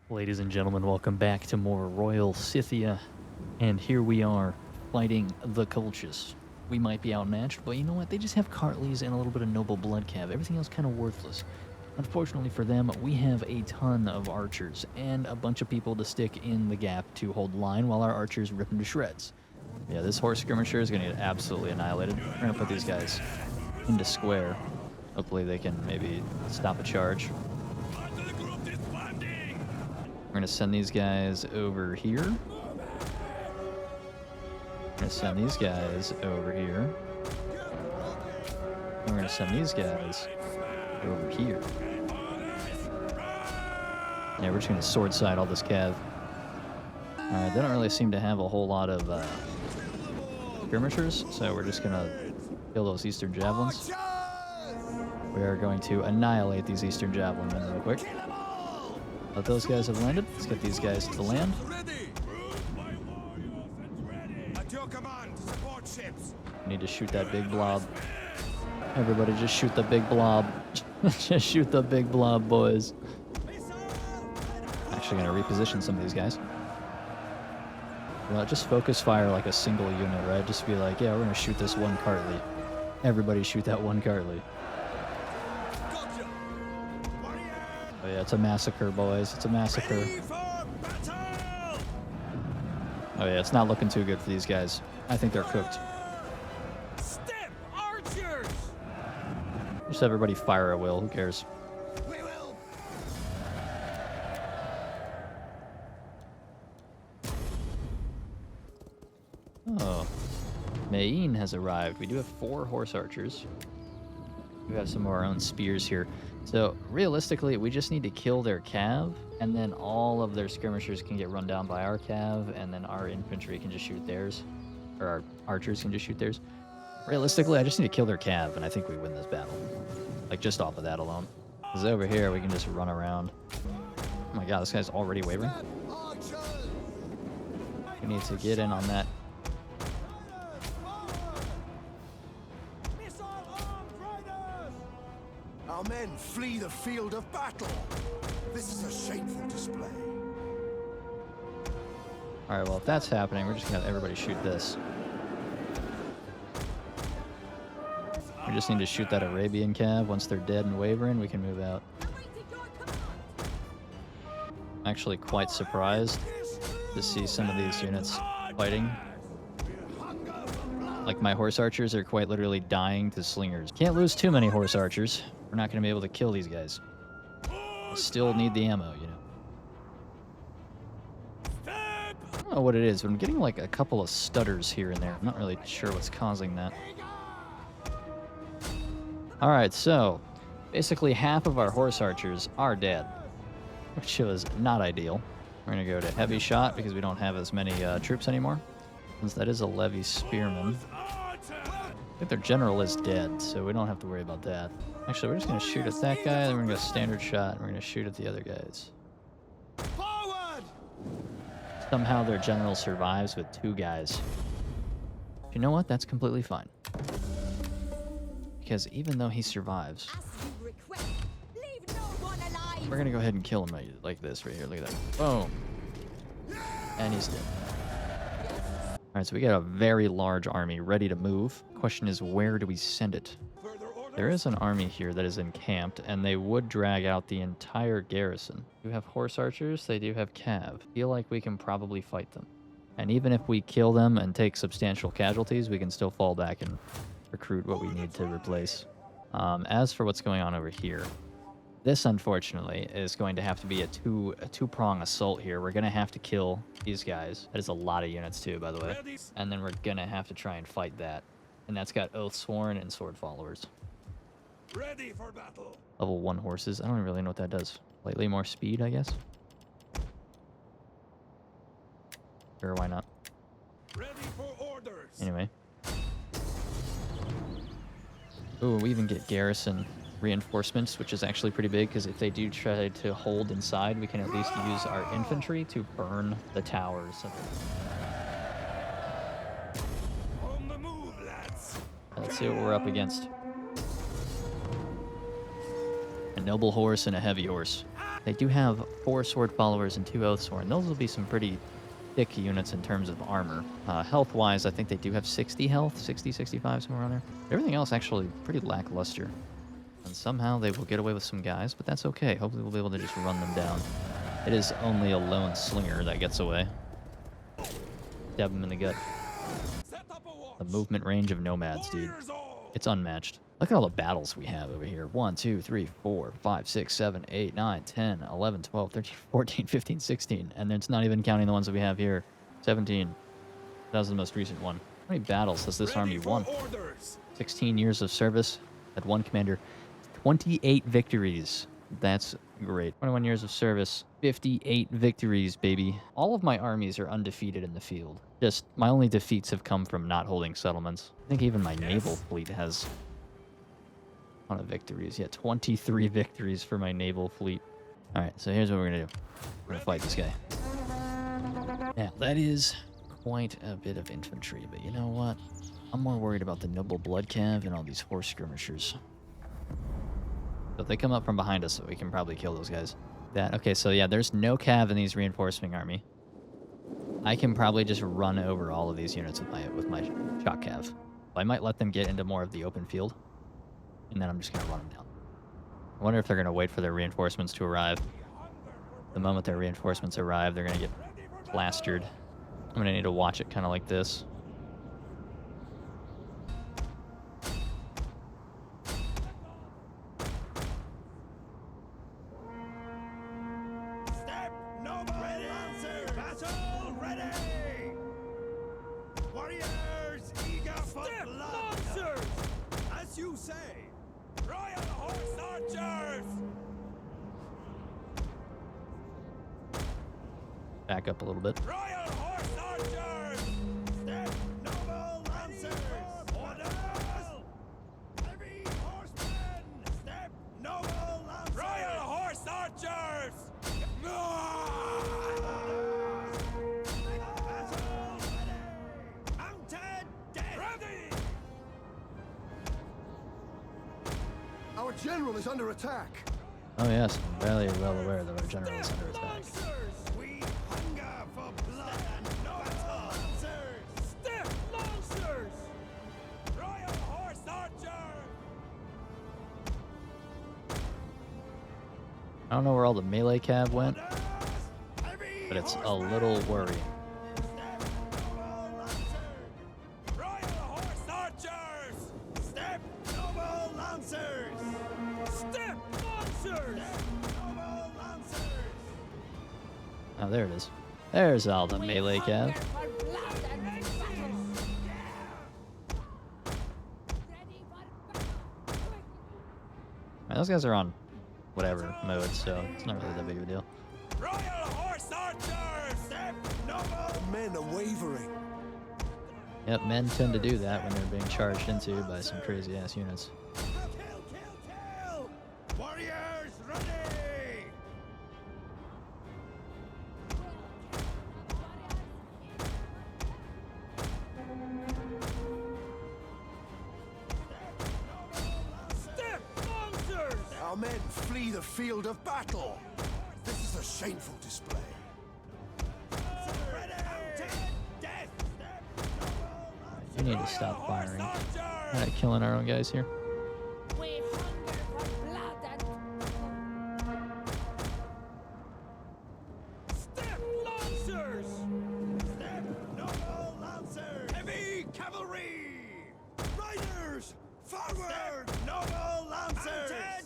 Ladies and gentlemen, welcome back to more Royal Scythia. And here we are, fighting the Colchians. We might be outmatched, but you know what? They just have Cartleys and a little bit of noble blood cav. Everything else kind of worthless. Unfortunately for them, we have a ton of archers and a bunch of people to stick in the gap to hold line while our archers rip them to shreds. Yeah, this horse skirmisher is going to get absolutely annihilated. We're going to put these guys into square. Hopefully they can maybe stop a charge. We're going to send these guys over here. We're going to send these guys over here. And we're going to send these guys over here. Yeah, we're just going to sword side all this cav. Alright, they don't really seem to have a whole lot of skirmishers, so we're just going to kill those Eastern Javelins. We are going to annihilate these Eastern Javelin real quick. Let those guys have landed. Let's get these guys to land. Need to shoot that big blob. Everybody just shoot the big blob. Just shoot the big blob, boys. Actually gonna reposition some of these guys. Well, just focus fire like a single unit, right? Just be like, yeah, we're gonna shoot this one Cartley. Everybody shoot that one Cartley. Oh yeah, it's a massacre, boys. It's a massacre. Oh yeah, it's not looking too good for these guys. I think they're cooked. Step archers! Just everybody fire at will. Who cares? Oh. Maine has arrived. We do have 4 horse archers. We have some of our own spears here. So, realistically, we just need to kill their cav, and then all of their skirmishers can get run down by our cav, and then our infantry can just shoot theirs. Or our archers can just shoot theirs. Realistically, I just need to kill their cav, and I think we win this battle. Like, just off of that alone. Because over here, we can just run around. Oh my god, this guy's already wavering. We need to get in on that. Our men flee the field of battle. This is a shameful display. Alright, well, if that's happening, we're just gonna have everybody shoot this. We just need to shoot that Arabian cav. Once they're dead and wavering, we can move out. I'm actually quite surprised to see some of these units fighting. Like, my horse archers are quite literally dying to slingers. Can't lose too many horse archers. We're not going to be able to kill these guys. We still need the ammo, you know. I don't know what it is, but I'm getting like a couple of stutters here and there. I'm not really sure what's causing that. Alright, so basically half of our horse archers are dead, which was not ideal. We're going to go to heavy shot because we don't have as many troops anymore. Since that is a levy spearman. I think their general is dead, so we don't have to worry about that. Actually, we're just going to shoot at that guy, then we're going to go standard shot, and we're going to shoot at the other guys. Forward! Somehow their general survives with 2 guys. You know what? That's completely fine. Because even though he survives, we're going to go ahead and kill him like this right here. Look at that. Boom. And he's dead. Alright, so we got a very large army ready to move. Question is, where do we send it? There is an army here that is encamped, and they would drag out the entire garrison. You have horse archers, they do have cav. Feel like we can probably fight them. And even if we kill them and take substantial casualties, we can still fall back and recruit what we need to replace. As for what's going on over here, this, unfortunately, is going to have to be a two-prong assault here. We're going to have to kill these guys. That is a lot of units, too, by the way. And then we're going to have to try and fight that. And that's got Oathsworn and Sword Followers. Ready for battle. Level 1 horses. I don't really know what that does. Slightly more speed, I guess. Sure, why not? Ready for orders. Anyway. Ooh, we even get garrison reinforcements, which is actually pretty big, because if they do try to hold inside, we can at least use our infantry to burn the towers. On the move, lads. Let's see what we're up against. A noble horse and a heavy horse. They do have 4 Sword Followers and 2 Oathsworn. Those will be some pretty thick units in terms of armor. Health-wise, I think they do have 60 health, 60, 65, somewhere around there. Everything else actually pretty lackluster. And somehow they will get away with some guys, but that's okay. Hopefully we'll be able to just run them down. It is only a lone slinger that gets away. Stab him in the gut. The movement range of nomads, dude. It's unmatched. Look at all the battles we have over here. 1, 2, 3, 4, 5, 6, 7, 8, 9, 10, 11, 12, 13, 14, 15, 16. And it's not even counting the ones that we have here. 17. That was the most recent one. How many battles has this army won? 16 years of service. Had one commander. 28 victories. That's great. 21 years of service. 58 victories, baby. All of my armies are undefeated in the field. Just, my only defeats have come from not holding settlements. I think even my naval fleet has a ton of victories. Yeah, 23 victories for my naval fleet. Alright, so here's what we're gonna do. We're gonna fight this guy. Now, that is quite a bit of infantry, but you know what? I'm more worried about the noble blood cav and all these horse skirmishers. So if they come up from behind us, we can probably kill those guys. Okay, so yeah, there's no cav in these reinforcing army. I can probably just run over all of these units with my shock cav. I might let them get into more of the open field, and then I'm just gonna run them down. I wonder if they're gonna wait for their reinforcements to arrive. The moment their reinforcements arrive, they're gonna get plastered. I'm gonna need to watch it kind of like this. Back up a little bit. Royal Horse Archers! Step noble lancers! Orders! Heavy horsemen! Step noble lancers! Royal Horse Archers! Mounted death! Ready! Our general is under attack. Oh yes, I'm very well aware that our general is under attack. We hunger for blood and no lancers! Step lancers! Royal Horse Archer! I don't know where all the melee cav went, but it's a little worrying. Royal Horse Archers! Step noble lancers! Step lancers! Noble lancers! Oh, there it is. There's all the melee cav. Man, those guys are on whatever mode, so it's not really that big of a deal. Royal Horse Archers! Step noble! The men are wavering. Yep, men tend to do that when they're being charged into by some crazy ass units. Kill! Warriors ready! Step lancers! Our men flee the field of battle. This is a shameful display. We need to stop firing. We're not killing our own guys here. We hunger for blood and Step lancers! Step noble lancers! Heavy cavalry! Riders! Forward! Step noble lancers! Death!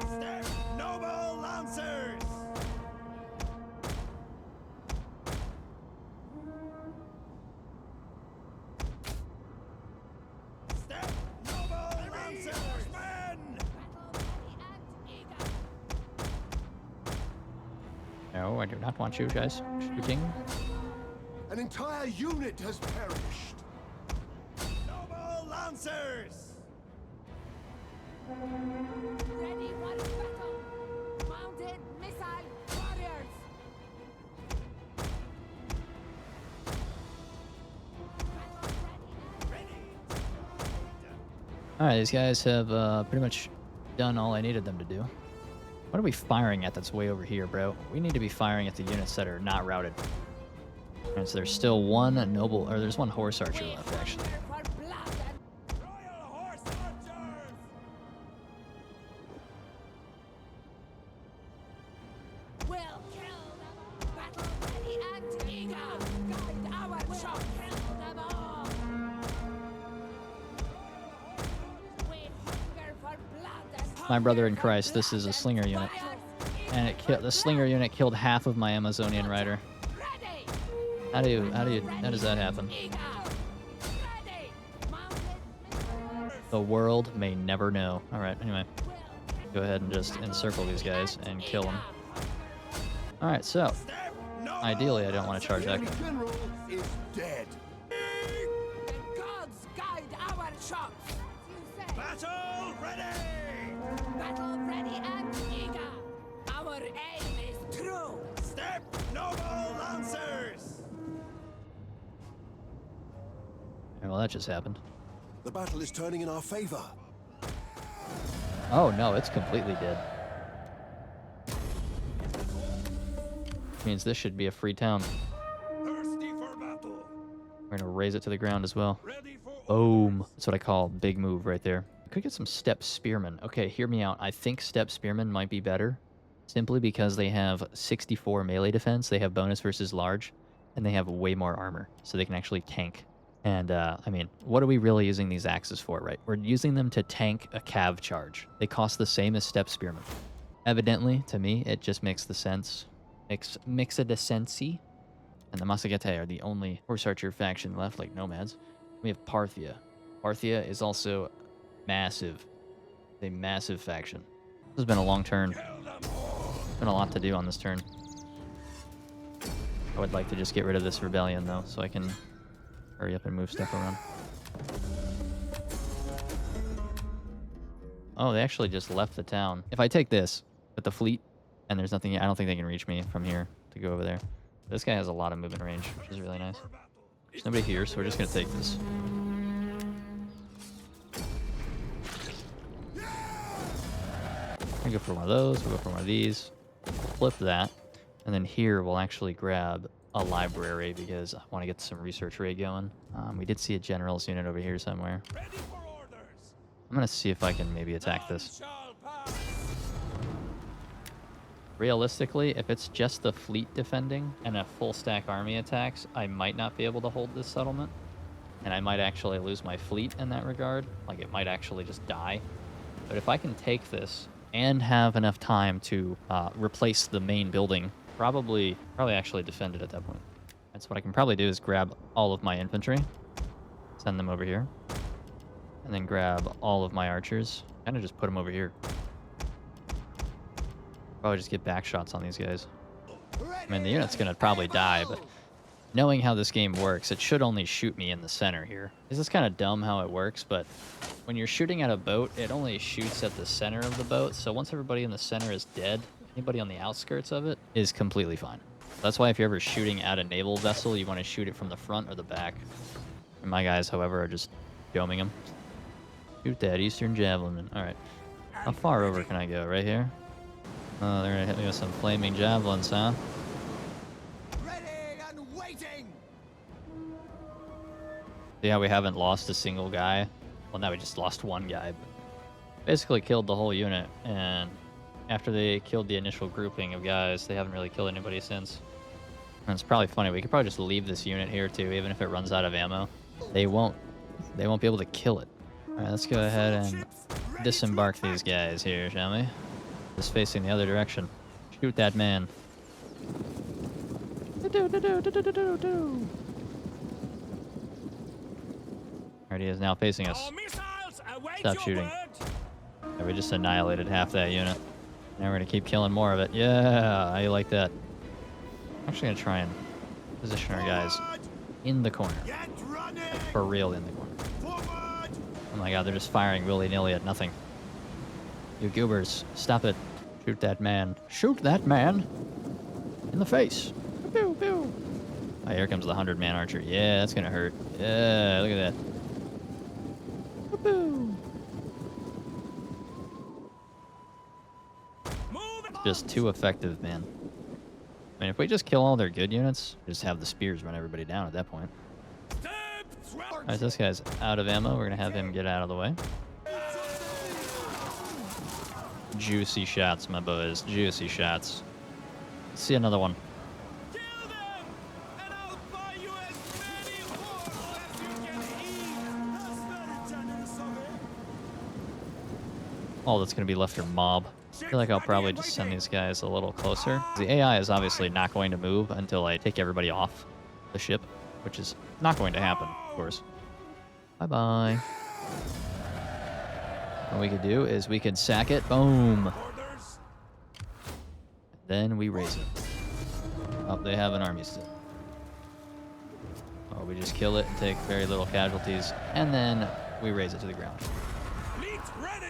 Step noble lancers! Step noble lancers! Men! No, I do not want you guys shooting. An entire unit has perished. Noble lancers! ready for battle. Mounted missile warriors. Alright, these guys have pretty much done all I needed them to do. What are we firing at that's way over here, bro? We need to be firing at the units that are not routed. And so there's still one noble, or there's one horse archer We left, actually. hunger for blood and Royal Horse Archers! we'll kill them. Battle ready and eager. Guide our shot. Kill them all. We hunger for blood and My brother in Christ, this is a slinger unit. fires. And the slinger unit killed half of my Amazonian rider. Ready. How does that happen? Eager. Ready. Mounted. The world may never know. All right, anyway, go ahead and just encircle these guys and kill them. All right, so Step noble ideally I don't want to charge The that enemy guy. general is dead. The gods guide our shots. You say. Battle ready! Battle ready and eager. Our aim is true. Step noble lancers! Yeah, well, that just happened. The battle is turning in our favor. Oh no, it's completely dead. Means this should be a free town. Thirsty for battle! We're gonna raise it to the ground as well. Ready for Boom. That's what I call big move right there. I could get some step spearmen. Okay, hear me out. I think step spearmen might be better. Simply because they have 64 melee defense, they have bonus versus large, and they have way more armor, so they can actually tank. And, I mean, what are we really using these axes for, right? We're using them to tank a cav charge. They cost the same as step spearmen. Evidently, to me, it just makes the sense. Makes a sense-y. And the Masakete are the only horse archer faction left, like nomads. We have Parthia. Parthia is also massive. A massive faction. This has been a long turn. Been a lot to do on this turn. I would like to just get rid of this rebellion, though, so I can hurry up and move stuff around. Oh, they actually just left the town. If I take this with the fleet, and there's nothing, I don't think they can reach me from here to go over there. This guy has a lot of movement range, which is really nice. There's nobody here, so we're just gonna take this. We'll go for one of those, we'll go for one of these. Flip that. And then here we'll actually grab a library because I want to get some research raid going. We did see a general's unit over here somewhere. Ready for orders! I'm gonna see if I can maybe attack this. Shall pass! Realistically, if it's just the fleet defending and a full stack army attacks, I might not be able to hold this settlement. And I might actually lose my fleet in that regard. Like, it might actually just die. But if I can take this and have enough time to replace the main building, probably actually defend it at that point. That's what I can probably do is grab all of my infantry, send them over here, and then grab all of my archers, kind of just put them over here. Probably just get back shots on these guys. I mean, the unit's gonna probably die, but knowing how this game works, it should only shoot me in the center here. This is kind of dumb how it works, but when you're shooting at a boat, it only shoots at the center of the boat. So once everybody in the center is dead, anybody on the outskirts of it is completely fine. That's why if you're ever shooting at a naval vessel, you want to shoot it from the front or the back. And my guys, however, are just doming them. Shoot that Eastern Javelin. All right. How far over can I go? Right here? Oh, they're going to hit me with some flaming javelins, huh? Ready and waiting. See how we haven't lost a single guy? Well, now we just lost one guy, but basically killed the whole unit. And after they killed the initial grouping of guys, they haven't really killed anybody since. And it's probably funny. We could probably just leave this unit here too, even if it runs out of ammo. They won't be able to kill it. All right, let's go ahead and disembark these guys here, shall we? Just facing the other direction. Shoot that man. Alright, he is now facing us. Our missiles await Stop your shooting. word. Yeah, we just annihilated half that unit. Now we're gonna keep killing more of it. Yeah, I like that. I'm actually gonna try and position our guys Forward! in the corner. Get running! For real in the corner. Forward! Oh my god, they're just firing willy-nilly at nothing. You goobers, stop it. Shoot that man. Shoot that man! In the face. Pew, pew. Oh, here comes the 100-man archer. Yeah, that's gonna hurt. Yeah, look at that. Pew, pew. Move just too effective, man. I mean, if we just kill all their good units, just have the spears run everybody down at that point. Alright, this guy's out of ammo. We're gonna have him get out of the way. Juicy shots, my boys. Juicy shots. Let's see another one. Kill them, and I'll buy you as many horses as you can eat. That's very generous of it. All that's gonna be left are mob. I feel like I'll probably just send these guys a little closer. The AI is obviously not going to move until I take everybody off the ship, which is not going to happen, of course. Bye-bye. What we could do is we could sack it. Boom. Orders. Then we raise it. Oh, they have an army still. Oh, we just kill it and take very little casualties. And then we raise it to the ground. Fleet ready.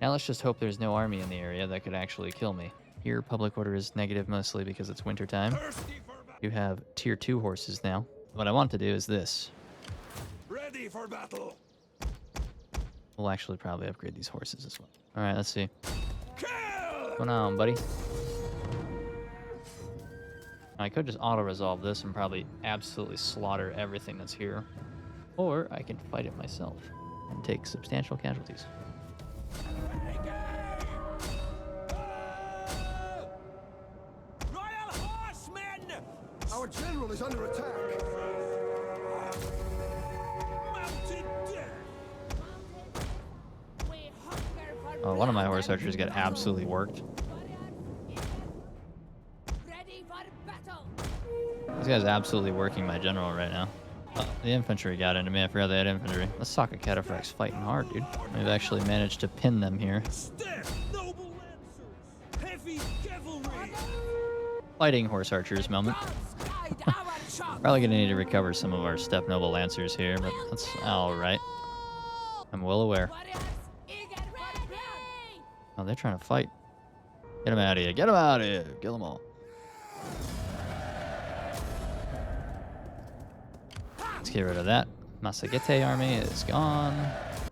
Now let's just hope there's no army in the area that could actually kill me. Here, public order is negative mostly because it's wintertime. Thirsty for battle. You have tier 2 horses now. What I want to do is this. Ready for battle. We'll actually probably upgrade these horses as well. All right, let's see. Kill. What's going on, buddy? I could just auto-resolve this and probably absolutely slaughter everything that's here. Or I can fight it myself and take substantial casualties. Royal horsemen. Our general is under attack. Mounted death. We hunger for Oh, one of my blood horse and archers got absolutely worked. ready for battle. This guy's absolutely working my general right now. The infantry got into me. I forgot they had infantry. Let's talk a cataphracts fighting hard, dude. We've actually managed to pin them here. Step. Noble lancers. Heavy cavalry. Fighting horse archers moment. Gods guide our shot. Probably gonna need to recover some of our step noble lancers here, but that's all right. I'm well aware. Warriors, eager for blood. Oh, they're trying to fight. Get them out of here. Get them out of here. Kill them all. Let's get rid of that. Massagetei army is gone.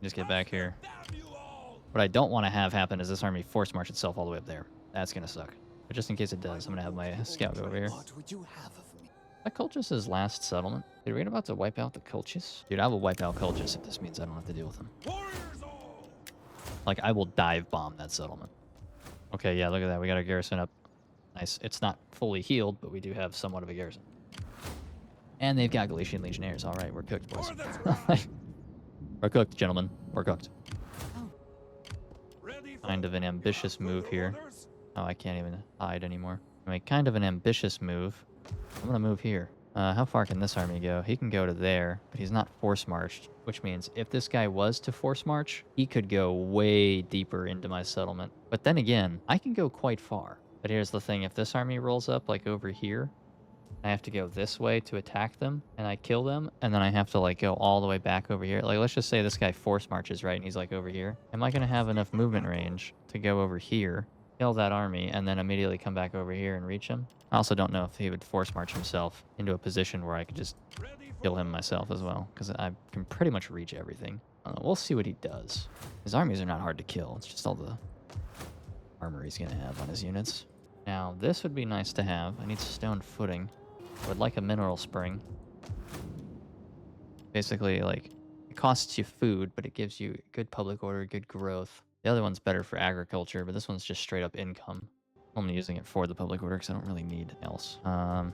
Just get back here. Damn you all. What I don't want to have happen is this army force march itself all the way up there. That's going to suck. But just in case it does, I'm going to have my scout go over here. What would you have of me? That Colchis' last settlement. Dude, we're about to wipe out the Colchis? Dude, I will wipe out Colchis if this means I don't have to deal with them. Warriors all. Like, I will dive bomb that settlement. Okay, yeah, look at that. We got our garrison up. Nice. It's not fully healed, but we do have somewhat of a garrison. And they've got Galatian Legionnaires. All right, we're cooked, boys. For the tribe. We're cooked, gentlemen. We're cooked. Ready for Kind of an ambitious move here. orders. Oh, I can't even hide anymore. I mean, kind of an ambitious move. I'm going to move here. How far can this army go? He can go to there, but he's not force marched, which means if this guy was to force march, he could go way deeper into my settlement. But then again, I can go quite far. But here's the thing. If this army rolls up like over here, I have to go this way to attack them, and I kill them, and then I have to like go all the way back over here. Like, let's just say this guy force marches, right, and he's like over here. Am I going to have enough movement range to go over here, kill that army, and then immediately come back over here and reach him? I also don't know if he would force march himself into a position where I could just Ready for kill him myself as well, because I can pretty much reach everything. We'll see what he does. His armies are not hard to kill. It's just all the armor he's going to have on his units. Now, this would be nice to have. I need stone footing. I would like a mineral spring. Basically, like, it costs you food, but it gives you good public order, good growth. The other one's better for agriculture, but this one's just straight up income. I'm only using it for the public order because I don't really need else. ready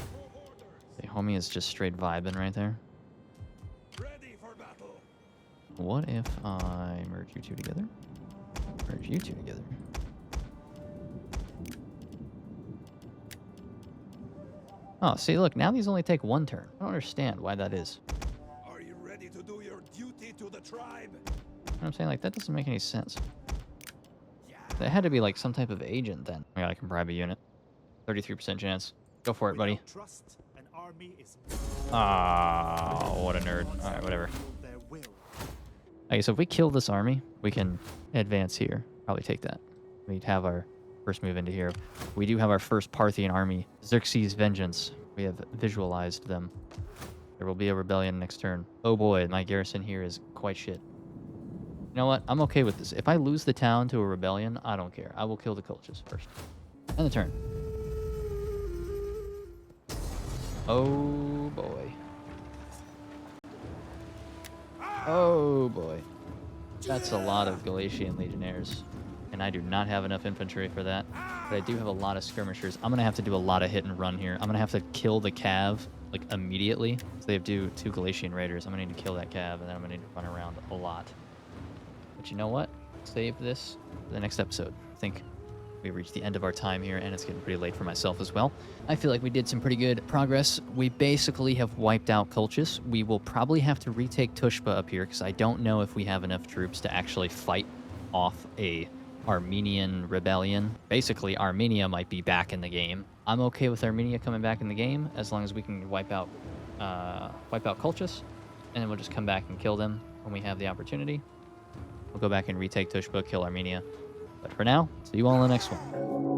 for orders. The homie is just straight vibing right there. Ready for battle. What if I merge you two together? Merge you two together. Oh, see, look, now these only take one turn. I don't understand why that is. Are you ready to do your duty to the tribe? You know what I'm saying? Like, that doesn't make any sense. That had to be like some type of agent then. Oh my god, I can bribe a unit. 33% chance. Go for it, buddy. Trust an army is Oh, what a nerd. Alright, whatever. their will. Okay, so if we kill this army, we can advance here. Probably take that. We'd have our first move into here. We do have our first Parthian army. Xerxes' Vengeance. We have visualized them. There will be a rebellion next turn. Oh boy, my garrison here is quite shit. You know what? I'm okay with this. If I lose the town to a rebellion, I don't care. I will kill the Colchians first. End the turn. Oh boy. Oh boy. That's a lot of Galatian legionnaires. And I do not have enough infantry for that. But I do have a lot of skirmishers. I'm going to have to do a lot of hit and run here. I'm going to have to kill the cav, like, immediately. So they have two Galatian raiders. I'm going to need to kill that cav, and then I'm going to need to run around a lot. But you know what? Save this for the next episode. I think we reached the end of our time here, and it's getting pretty late for myself as well. I feel like we did some pretty good progress. We basically have wiped out Colchis. We will probably have to retake Tushpa up here, because I don't know if we have enough troops to actually fight off a Armenian rebellion. Basically, Armenia might be back in the game. I'm okay with Armenia coming back in the game, as long as we can wipe out Colchis, and then we'll just come back and kill them when we have the opportunity. We'll go back and retake Tushpa, kill Armenia. But for now, see you all in the next one.